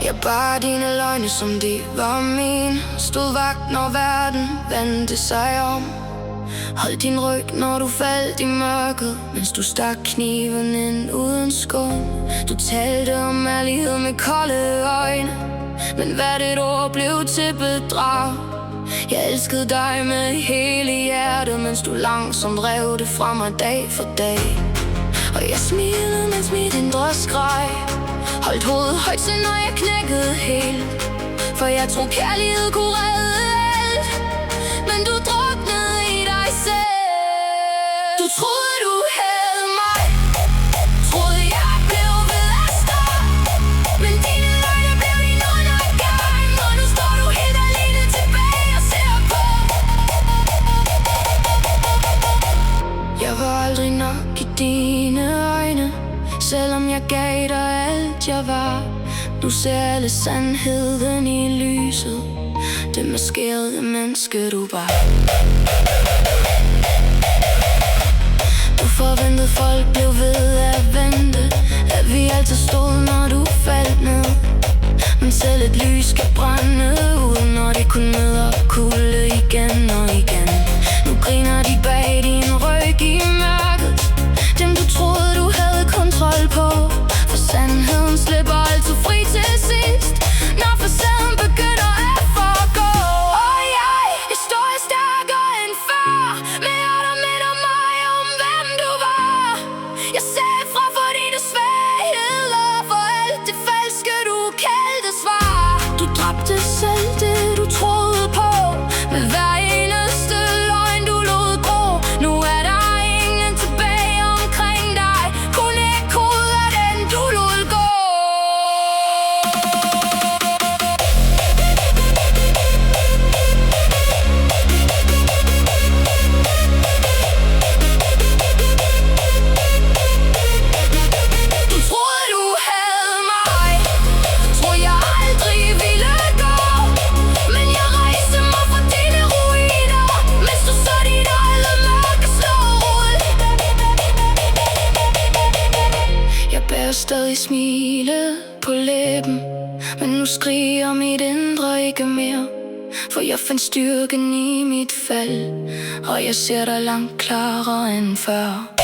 Jeg bar dine løgne, som de var min. Stod vagt, når verden vendte sig om. Hold din ryg, når du faldt i mørket, mens du stak kniven ind uden skum. Du talte om ærlighed med kolde øjne, men hvert et ord blev til bedrag. Jeg elskede dig med hele hjertet, mens du langsomt rev det fra mig dag for dag. Og jeg smilede, mens mit indre skreg. Holdt hovedet højt til, når jeg knækkede helt, for jeg troede kærlighed kunne redde alt. Men du druknede i dig selv. Du troede du havde mig, troede jeg blev ved at starte, men dine løgne blev din undergang. Og nu står du helt alene tilbage og ser på. Jeg var aldrig nok i dine øjne, selvom jeg gav dig alt jeg var. Nu ser alle sandheden i lyset, det maskerede menneske du var. Du forventede folk blev ved at vente, at vi altid stod når du faldt ned. Men selv et lys kan brænde ud, når det kun møder kulde igen og igen. Nu griner de bag din ryg i mørket, dem du troede du havde kontrol på. For sandheden slipper altid fri til sidst, når facaden begynder at forgå. Og jeg står stærkere end før, med hjerter minder mig om hvem du var. Jeg sagde fra for dine svagheder, for alt det falske du kaldte svar. Du dræbte selv det du troede på, med hver eneste løgn du lod gro. Nu er der ingen tilbage omkring dig, kun ekkoet af den du lod gå. Du troede du havde mig, troede jeg aldrig ville gå, men jeg rejste mig fra dine ruiner, mens du så dit eget mørke slå rod. Jeg bærer stadig smilet på læben, men nu skriger mit indre ikke mere. For jeg fandt styrken i mit fald, og jeg ser dig langt klarere end før.